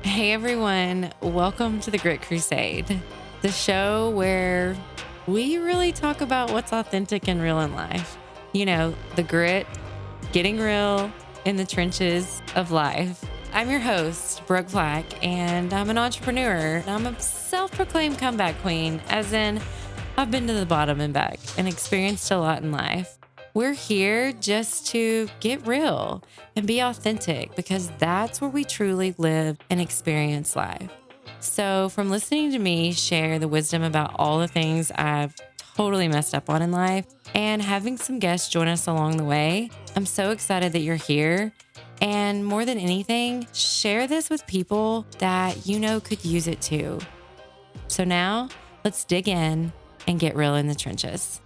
Hey everyone, welcome to the GRIT Crusade, the show where we really talk about what's authentic and real in life. You know, the grit, getting real in the trenches of life. I'm your host, Brooke Plack, and I'm an entrepreneur. I'm a self proclaimed comeback queen, as in, I've been to the bottom and back and experienced a lot in life. We're here just to get real and be authentic because that's where we truly live and experience life. So, from listening to me share the wisdom about all the things I've totally messed up on in life and having some guests join us along the way, I'm so excited that you're here. And more than anything, share this with people that you know could use it too. So, now let's dig in and get real in the trenches.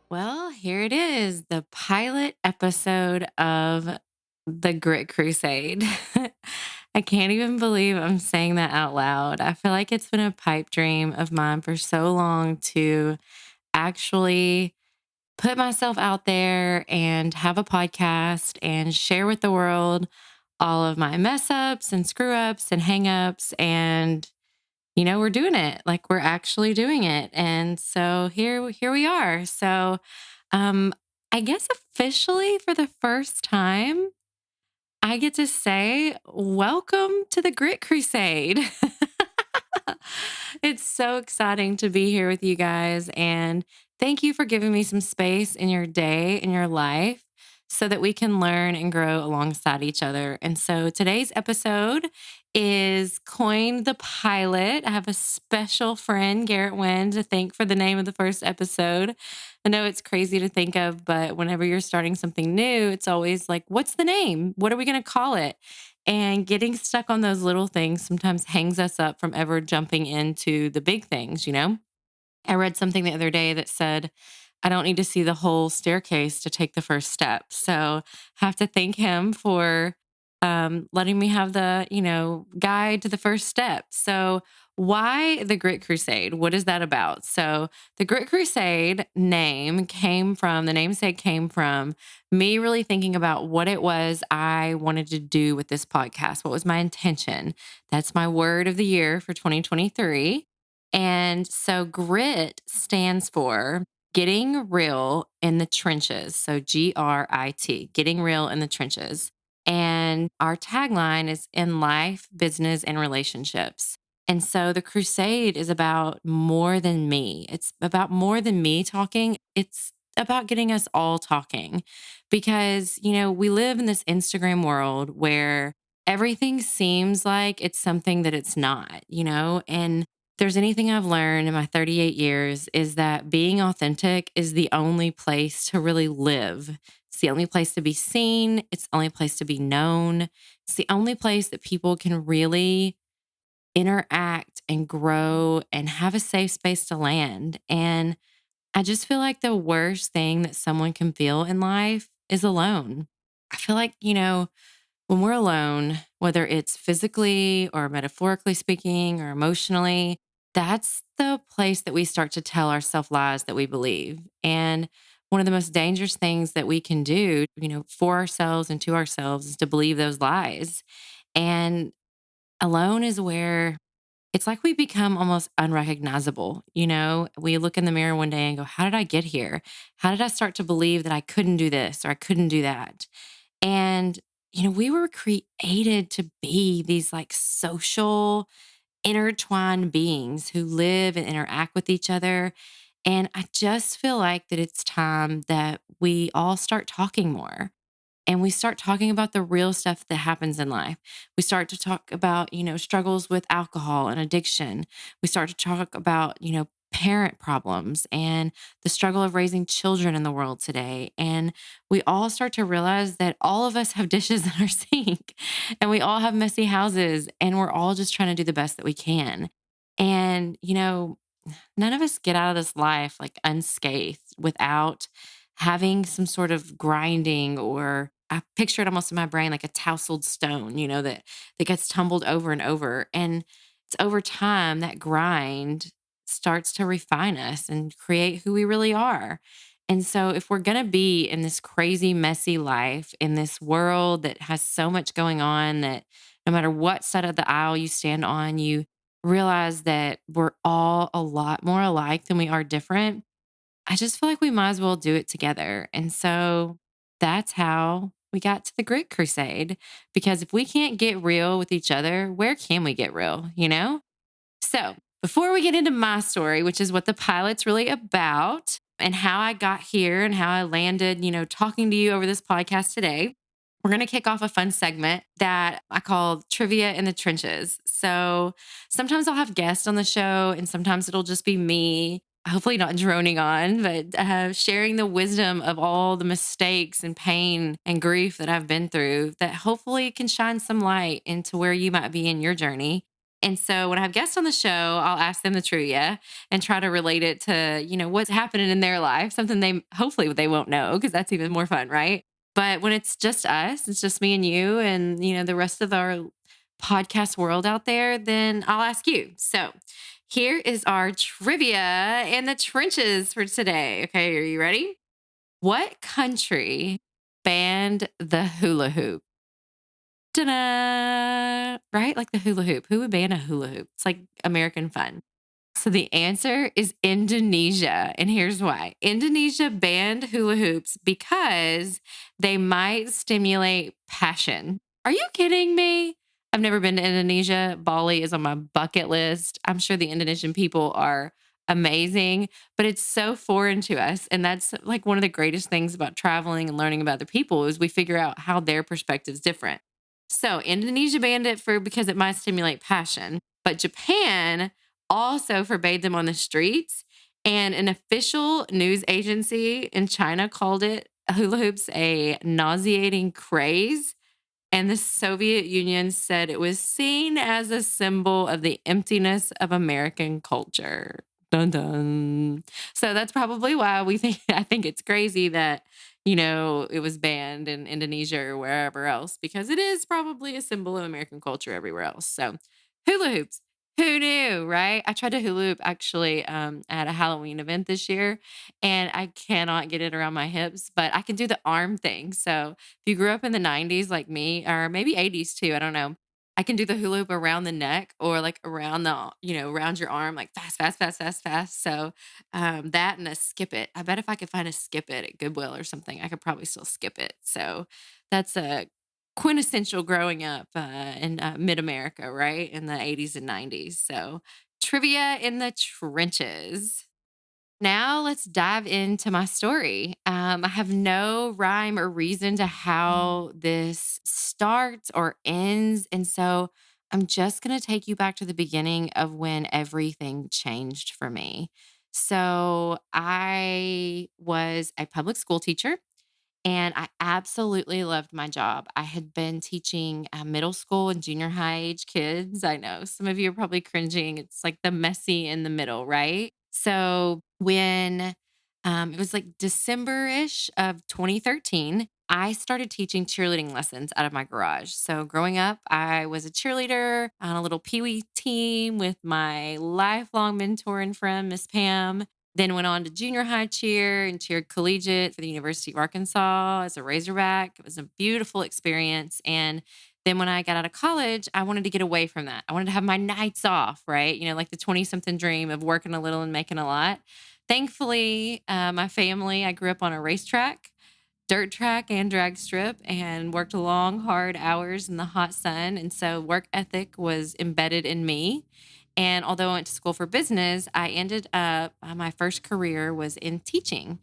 Well, here it is, the pilot episode of the Grit Crusade. I can't even believe I'm saying that out loud. I feel like it's been a pipe dream of mine for so long to actually put myself out there and have a podcast and share with the world all of my mess ups and screw ups and hang ups. And we're doing it. Like we're actually doing it. And so here we are. So um I guess officially for the first time, I get to say welcome to the Grit Crusade. It's so exciting to be here with you guys. And thank you for giving me some space in your day, in your life, so that we can learn and grow alongside each other. And so today's episode is Coin the Pilot. I have a special friend, Garrett Wynn, to thank for the name of the first episode. I know it's crazy to think of, but whenever you're starting something new, it's always like, what's the name? What are we going to call it? And getting stuck on those little things sometimes hangs us up from ever jumping into the big things. I read something the other day that said, I don't need to see the whole staircase to take the first step. So have to thank him for letting me have the guide to the first step. So why the Grit Crusade? What is that about? So the Grit Crusade the namesake came from me really thinking about what it was I wanted to do with this podcast. What was my intention? That's my word of the year for 2023. And so grit stands for getting real in the trenches. So GRIT, getting real in the trenches. And our tagline is in life, business, and relationships. And so the crusade is about more than me. It's about more than me talking. It's about getting us all talking because we live in this Instagram world where everything seems like it's something that it's not. And there's anything I've learned in my 38 years is that being authentic is the only place to really live. It's the only place to be seen. It's the only place to be known. It's the only place that people can really interact and grow and have a safe space to land. And I just feel like the worst thing that someone can feel in life is alone. I feel like when we're alone, whether it's physically or metaphorically speaking or emotionally, that's the place that we start to tell ourselves lies that we believe. And one of the most dangerous things that we can do for ourselves and to ourselves is to believe those lies. And alone is where it's like we become almost unrecognizable. We look in the mirror one day and go, how did I get here? How did I start to believe that I couldn't do this or I couldn't do that? And we were created to be these like social, intertwined beings who live and interact with each other. And I just feel like that it's time that we all start talking more and we start talking about the real stuff that happens in life. We start to talk about struggles with alcohol and addiction. We start to talk about parent problems and the struggle of raising children in the world today. And we all start to realize that all of us have dishes in our sink and we all have messy houses and we're all just trying to do the best that we can. And none of us get out of this life like unscathed without having some sort of grinding, or I picture it almost in my brain like a tousled stone that gets tumbled over and over. And it's over time that grind starts to refine us and create who we really are. And so, if we're going to be in this crazy, messy life, in this world that has so much going on, that no matter what side of the aisle you stand on, you realize that we're all a lot more alike than we are different. I just feel like we might as well do it together. And so that's how we got to the Grit Crusade. Because if we can't get real with each other, where can we get real? So, before we get into my story, which is what the pilot's really about, and how I got here and how I landed, talking to you over this podcast today, we're going to kick off a fun segment that I call Trivia in the Trenches. So, sometimes I'll have guests on the show, and sometimes it'll just be me. Hopefully, not droning on, but sharing the wisdom of all the mistakes and pain and grief that I've been through that hopefully can shine some light into where you might be in your journey. And so when I have guests on the show, I'll ask them the trivia and try to relate it to, what's happening in their life, something they hopefully they won't know because that's even more fun, right? But when it's just us, it's just me and you and, the rest of our podcast world out there, then I'll ask you. So here is our trivia in the trenches for today. Okay, are you ready? What country banned the hula hoop? Ta-da! Right? Like the hula hoop. Who would ban a hula hoop? It's like American fun. So the answer is Indonesia. And here's why. Indonesia banned hula hoops because they might stimulate passion. Are you kidding me? I've never been to Indonesia. Bali is on my bucket list. I'm sure the Indonesian people are amazing, but it's so foreign to us. And that's like one of the greatest things about traveling and learning about other people is we figure out how their perspective is different. So Indonesia banned it for because it might stimulate passion, but Japan also forbade them on the streets. And an official news agency in China called it hula hoops a nauseating craze. And the Soviet Union said it was seen as a symbol of the emptiness of American culture. Dun dun. So that's probably why I think it's crazy that, it was banned in Indonesia or wherever else, because it is probably a symbol of American culture everywhere else. So hula hoops. Who knew, right? I tried to hula hoop actually at a Halloween event this year, and I cannot get it around my hips, but I can do the arm thing. So if you grew up in the 90s like me, or maybe 80s too, I don't know. I can do the hula hoop around the neck or like around around your arm, like fast, fast, fast, fast, fast. So that and a skip it. I bet if I could find a skip it at Goodwill or something, I could probably still skip it. So that's a quintessential growing up in mid America, right? In the 80s and 90s. So trivia in the trenches. Now let's dive into my story. I have no rhyme or reason to how this starts or ends. And so I'm just going to take you back to the beginning of when everything changed for me. So I was a public school teacher and I absolutely loved my job. I had been teaching middle school and junior high age kids. I know some of you are probably cringing. It's like the messy in the middle, right? So when it was like December ish of 2013, I started teaching cheerleading lessons out of my garage. So growing up, I was a cheerleader on a little Pee Wee team with my lifelong mentor and friend, Miss Pam. Then went on to junior high cheer and cheered collegiate for the University of Arkansas as a Razorback. It was a beautiful experience. And then when I got out of college, I wanted to get away from that. I wanted to have my nights off, right? Like the 20 something dream of working a little and making a lot. Thankfully, my family, I grew up on a racetrack, dirt track and drag strip, and worked long, hard hours in the hot sun. And so work ethic was embedded in me. And although I went to school for business, I ended up, my first career was in teaching.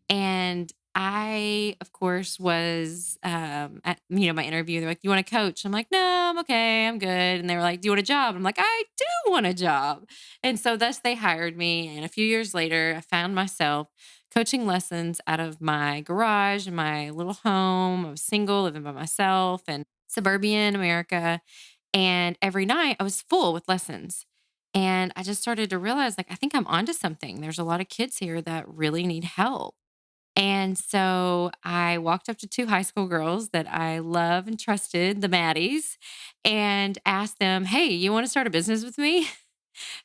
And I, of course, was at my interview. They're like, "Do you want to coach?" I'm like, "No, I'm okay, I'm good." And they were like, "Do you want a job?" I'm like, "I do want a job." And so thus they hired me. And a few years later, I found myself coaching lessons out of my garage in my little home. I was single, living by myself in suburban America. And every night I was full with lessons. And I just started to realize, like, I think I'm onto something. There's a lot of kids here that really need help. And so I walked up to two high school girls that I love and trusted, the Maddies, and asked them, "Hey, you want to start a business with me?"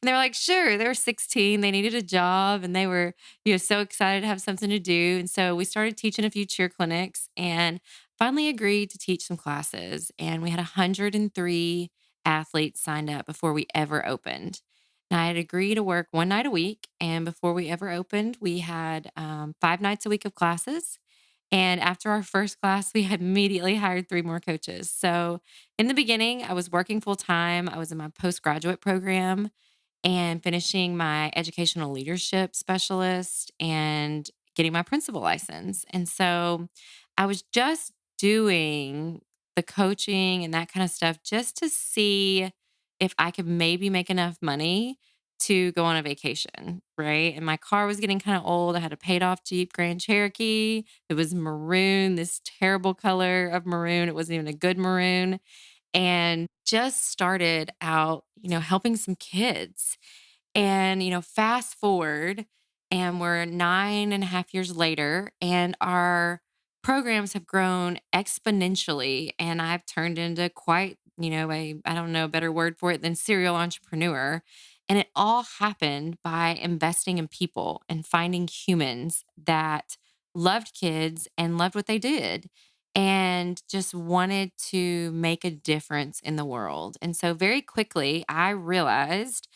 And they were like, sure. They were 16. They needed a job and they were, so excited to have something to do. And so we started teaching a few cheer clinics and finally agreed to teach some classes. And we had 103 athletes signed up before we ever opened. And I had agreed to work one night a week. And before we ever opened, we had 5 nights a week of classes. And after our first class, we had immediately hired 3 more coaches. So in the beginning, I was working full time. I was in my postgraduate program and finishing my educational leadership specialist and getting my principal license. And so I was just doing the coaching and that kind of stuff just to see if I could maybe make enough money to go on a vacation, right? And my car was getting kind of old. I had a paid off Jeep Grand Cherokee. It was maroon, this terrible color of maroon. It wasn't even a good maroon and just started out, helping some kids. And, fast forward, and we're 9.5 years later, and our programs have grown exponentially. And I've turned into quite, I don't know a better word for it than serial entrepreneur. And it all happened by investing in people and finding humans that loved kids and loved what they did and just wanted to make a difference in the world. And so very quickly, I realized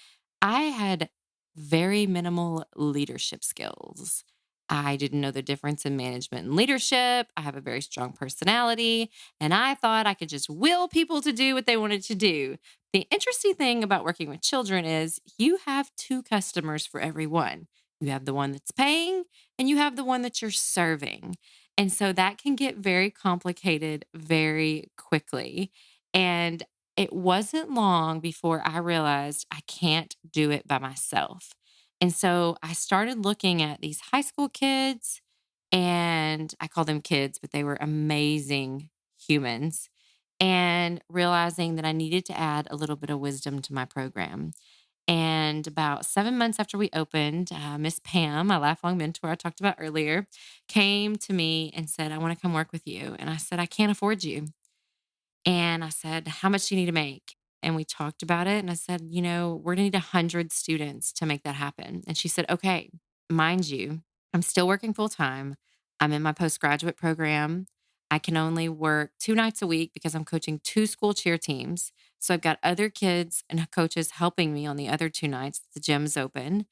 I had very minimal leadership skills. I didn't know the difference in management and leadership. I have a very strong personality, and I thought I could just will people to do what they wanted to do. The interesting thing about working with children is you have two customers for every one. You have the one that's paying, and you have the one that you're serving. And so that can get very complicated very quickly. And it wasn't long before I realized I can't do it by myself. And so I started looking at these high school kids, and I call them kids, but they were amazing humans, and realizing that I needed to add a little bit of wisdom to my program. And about 7 months after we opened, Miss Pam, my lifelong mentor I talked about earlier, came to me and said, I want to come work with you. And I said, I can't afford you. And I said, how much do you need to make? And we talked about it. And I said, we're going to need 100 students to make that happen. And she said, okay, mind you, I'm still working full time. I'm in my postgraduate program. I can only work 2 nights a week because I'm coaching 2 school cheer teams. So I've got other kids and coaches helping me on the other 2 nights. The gym's open.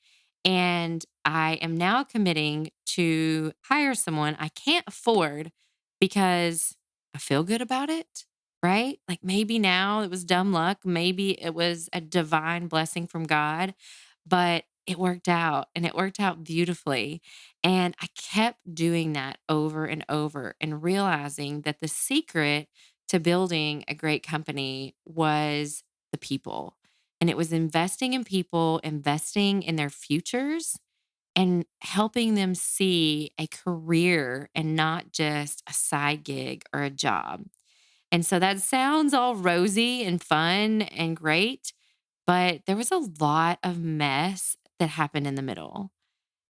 And I am now committing to hire someone I can't afford because I feel good about it, right? Like maybe now it was dumb luck. Maybe it was a divine blessing from God, but it worked out and it worked out beautifully. And I kept doing that over and over and realizing that the secret to building a great company was the people. And it was investing in people, investing in their futures, and helping them see a career and not just a side gig or a job. And so that sounds all rosy and fun and great, but there was a lot of mess that happened in the middle.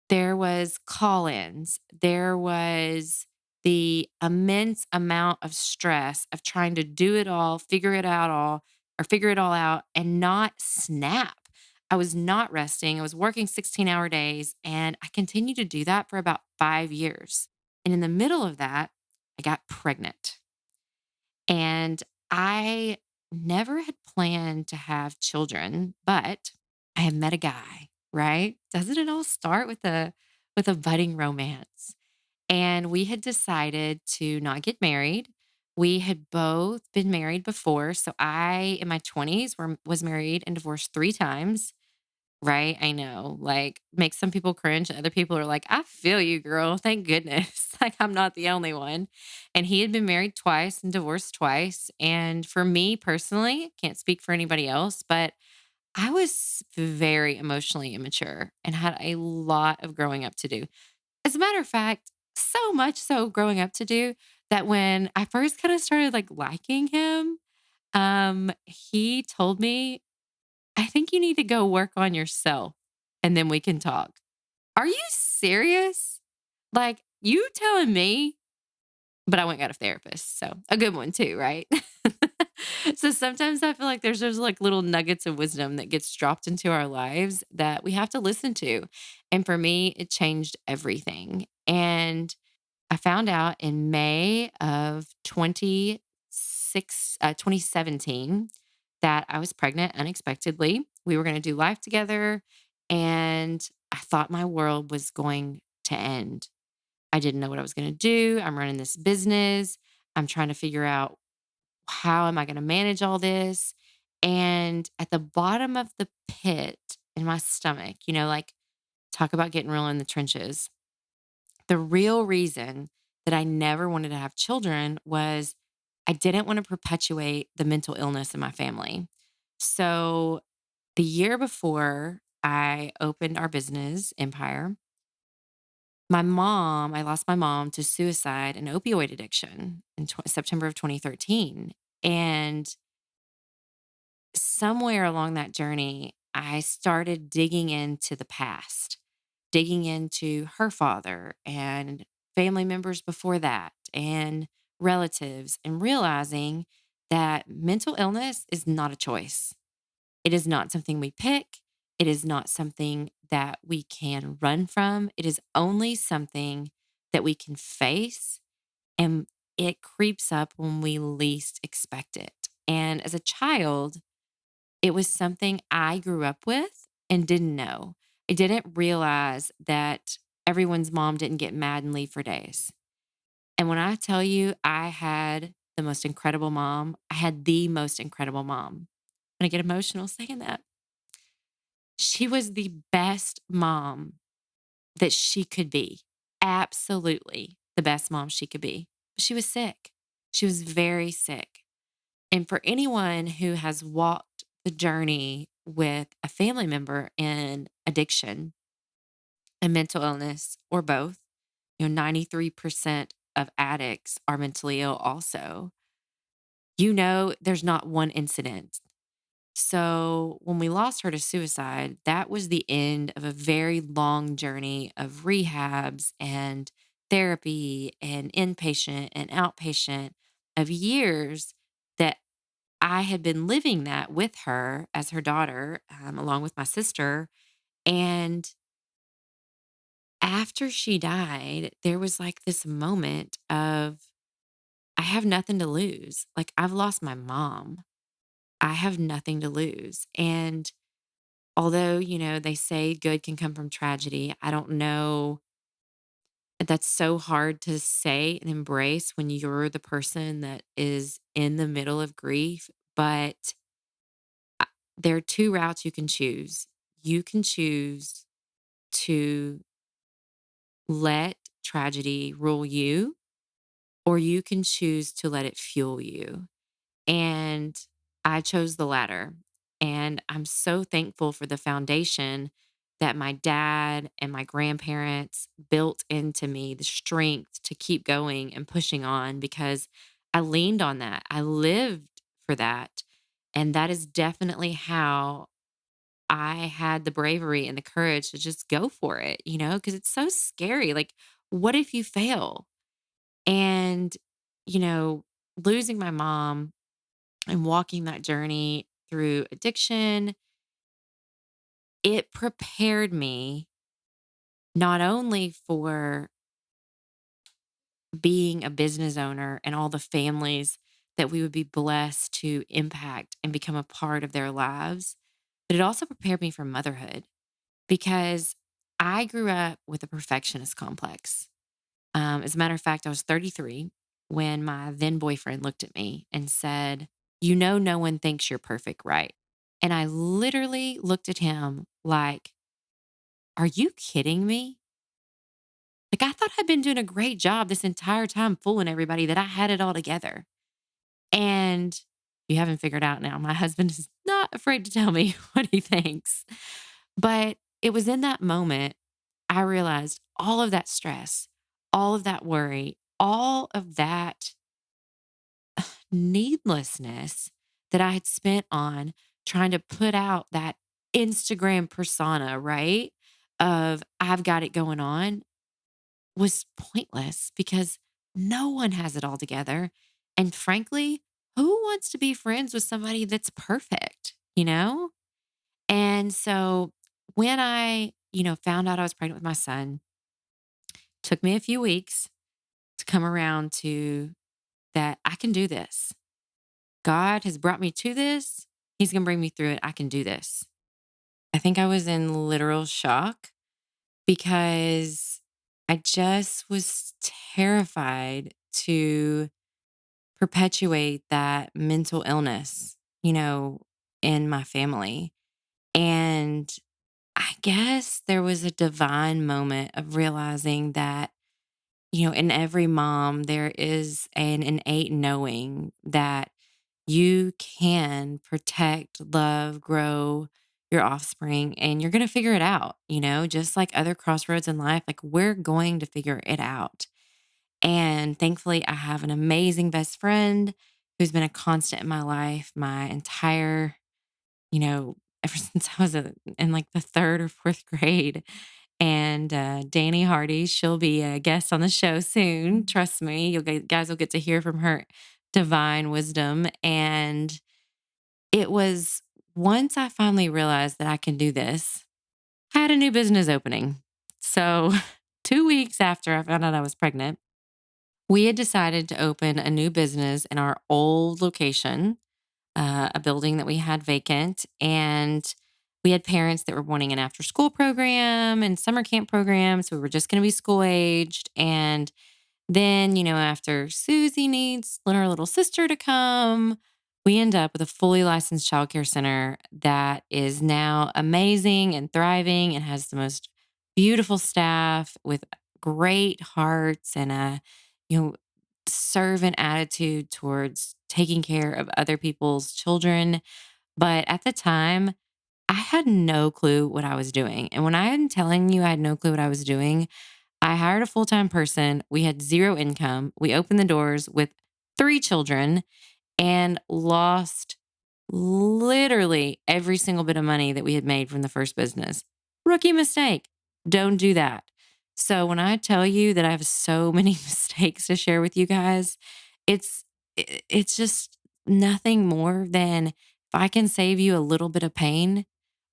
There was call-ins. There was the immense amount of stress of trying to do it all, figure it all out and not snap. I was not resting. I was working 16-hour days and I continued to do that for about 5 years. And in the middle of that, I got pregnant. And I never had planned to have children, but I had met a guy, right? Doesn't it all start with a budding romance? And we had decided to not get married. We had both been married before. So I in my 20s was married and divorced 3 times. Right? I know. Like, makes some people cringe. Other people are like, I feel you, girl. Thank goodness. Like, I'm not the only one. And he had been married twice and divorced twice. And for me personally, can't speak for anybody else, but I was very emotionally immature and had a lot of growing up to do. As a matter of fact, so much so growing up to do that when I first kind of started like liking him, he told me I think you need to go work on yourself and then we can talk. Are you serious? Like, you telling me? But I went and got a therapist. So, a good one too, right? So sometimes I feel like there's those like little nuggets of wisdom that gets dropped into our lives that we have to listen to. And for me, it changed everything. And I found out in May of 2017 that I was pregnant unexpectedly. We were going to do life together, and I thought my world was going to end. I didn't know what I was going to do. I'm running this business. I'm trying to figure out how am I going to manage all this? And at the bottom of the pit in my stomach, like talk about getting real in the trenches. The real reason that I never wanted to have children was I didn't want to perpetuate the mental illness in my family. So the year before I opened our business empire, I lost my mom to suicide and opioid addiction in September of 2013. And somewhere along that journey, I started digging into the past, digging into her father and family members before that and relatives, and realizing that mental illness is not a choice. It is not something we pick. It is not something that we can run from. It is only something that we can face, and it creeps up when we least expect it. And as a child, it was something I grew up with and didn't know. I didn't realize that everyone's mom didn't get mad and leave for days. And when I tell you I had the most incredible mom, I had the most incredible mom. And I get emotional saying that. She was the best mom that she could be. Absolutely the best mom she could be. She was sick. She was very sick. And for anyone who has walked the journey with a family member in addiction and mental illness or both, 93% of addicts are mentally ill also. There's not one incident. So when we lost her to suicide, that was the end of a very long journey of rehabs and therapy and inpatient and outpatient of years that I had been living that with her as her daughter, along with my sister. And after she died, there was like this moment of, I have nothing to lose. Like, I've lost my mom. I have nothing to lose. And although, they say good can come from tragedy, I don't know. That's so hard to say and embrace when you're the person that is in the middle of grief. But there are two routes you can choose. You can choose to let tragedy rule you, or you can choose to let it fuel you. And I chose the latter. And I'm so thankful for the foundation that my dad and my grandparents built into me, the strength to keep going and pushing on, because I leaned on that. I lived for that. And that is definitely how I had the bravery and the courage to just go for it, because it's so scary. Like, what if you fail? And, you know, losing my mom and walking that journey through addiction, it prepared me not only for being a business owner and all the families that we would be blessed to impact and become a part of their lives, but it also prepared me for motherhood because I grew up with a perfectionist complex. As a matter of fact, I was 33 when my then boyfriend looked at me and said, no one thinks you're perfect, right? And I literally looked at him like, are you kidding me? Like, I thought I'd been doing a great job this entire time fooling everybody that I had it all together. And you haven't figured out now, my husband is not afraid to tell me what he thinks. But it was in that moment I realized all of that stress, all of that worry, all of that needlessness that I had spent on trying to put out that Instagram persona, right? Of I've got it going on was pointless because no one has it all together. And frankly, who wants to be friends with somebody that's perfect, you know? And so when I, found out I was pregnant with my son, took me a few weeks to come around to that I can do this. God has brought me to this. He's going to bring me through it. I can do this. I think I was in literal shock because I just was terrified to perpetuate that mental illness, in my family. And I guess there was a divine moment of realizing that, in every mom, there is an innate knowing that you can protect, love, grow your offspring, and you're going to figure it out, just like other crossroads in life. Like we're going to figure it out. And thankfully, I have an amazing best friend who's been a constant in my life my entire, ever since I was in like the third or fourth grade. And Danny Hardy, she'll be a guest on the show soon. Trust me, guys will get to hear from her divine wisdom. And it was once I finally realized that I can do this, I had a new business opening. So 2 weeks after I found out I was pregnant, we had decided to open a new business in our old location, a building that we had vacant. And we had parents that were wanting an after school program and summer camp program. So we were just going to be school aged. And then, after Susie needs her little sister to come, we end up with a fully licensed childcare center that is now amazing and thriving and has the most beautiful staff with great hearts and a, you know, servant attitude towards taking care of other people's children. But at the time, I had no clue what I was doing. And when I am telling you I had no clue what I was doing, I hired a full time person. We had zero income. We opened the doors with three children and lost literally every single bit of money that we had made from the first business. Rookie mistake. Don't do that. So when I tell you that I have so many mistakes to share with you guys, it's it's just nothing more than if I can save you a little bit of pain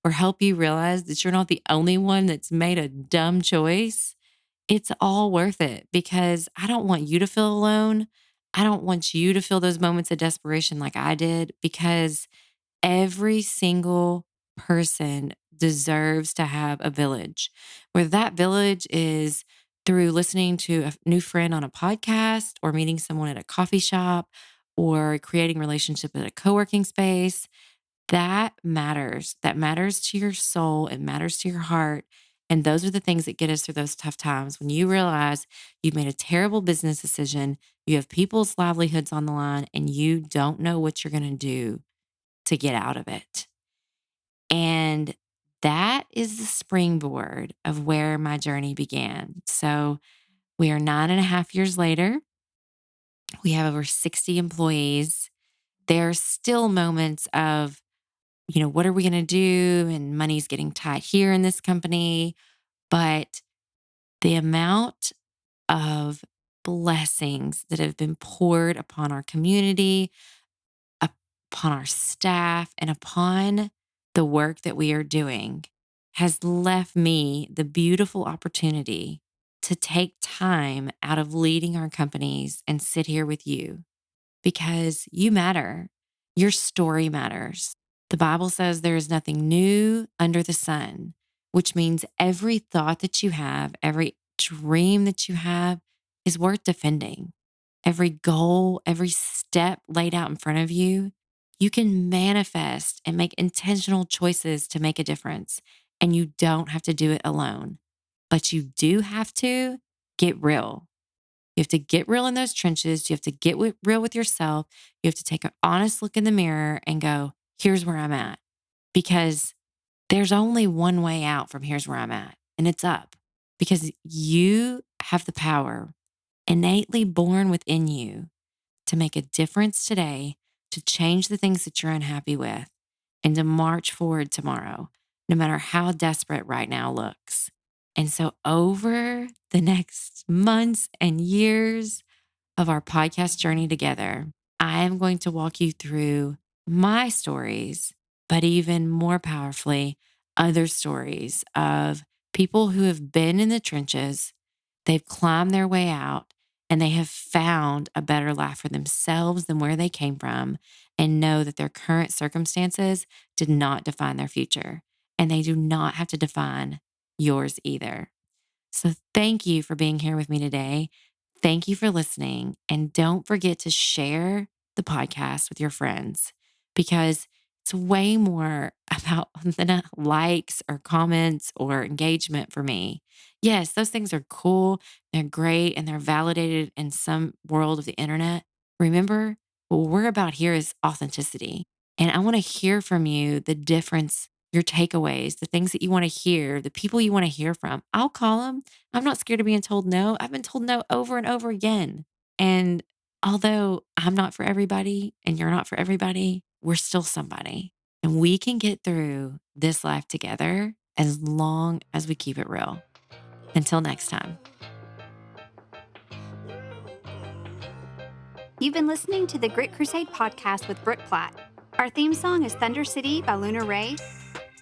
or help you realize that you're not the only one that's made a dumb choice, it's all worth it because I don't want you to feel alone. I don't want you to feel those moments of desperation like I did because every single person deserves to have a village. Whether that village is through listening to a new friend on a podcast or meeting someone at a coffee shop or creating relationship at a co-working space, that matters. That matters to your soul. It matters to your heart. And those are the things that get us through those tough times. When you realize you've made a terrible business decision, you have people's livelihoods on the line, and you don't know what you're going to do to get out of it. And that is the springboard of where my journey began. So we are 9.5 years later. We have over 60 employees. There are still moments of, what are we going to do? And money's getting tight here in this company. But the amount of blessings that have been poured upon our community, upon our staff, and upon the work that we are doing has left me the beautiful opportunity to take time out of leading our companies and sit here with you because you matter. Your story matters. The Bible says there is nothing new under the sun, which means every thought that you have, every dream that you have is worth defending. Every goal, every step laid out in front of you, you can manifest and make intentional choices to make a difference. And you don't have to do it alone, but you do have to get real. You have to get real in those trenches. You have to get real with yourself. You have to take an honest look in the mirror and go, here's where I'm at. Because there's only one way out from here's where I'm at, and it's up. Because you have the power innately born within you to make a difference today, to change the things that you're unhappy with, and to march forward tomorrow, no matter how desperate right now looks. And so, over the next months and years of our podcast journey together, I am going to walk you through my stories, but even more powerfully, other stories of people who have been in the trenches, they've climbed their way out, and they have found a better life for themselves than where they came from, and know that their current circumstances did not define their future, and they do not have to define yours either. So, thank you for being here with me today. Thank you for listening. And don't forget to share the podcast with your friends because it's way more about than likes or comments or engagement for me. Yes, those things are cool, they're great, and they're validated in some world of the internet. Remember, what we're about here is authenticity. And I want to hear from you the difference, your takeaways, the things that you want to hear, the people you want to hear from. I'll call them. I'm not scared of being told no. I've been told no over and over again. And although I'm not for everybody and you're not for everybody, we're still somebody. And we can get through this life together as long as we keep it real. Until next time. You've been listening to the GRIT Crusade podcast with Brooke Plack. Our theme song is Thunder City by Lunar Ray.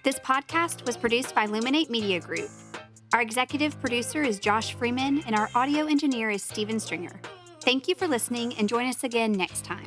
This podcast was produced by Luminate Media Group. Our executive producer is Josh Freeman, and our audio engineer is Steven Stringer. Thank you for listening, and join us again next time.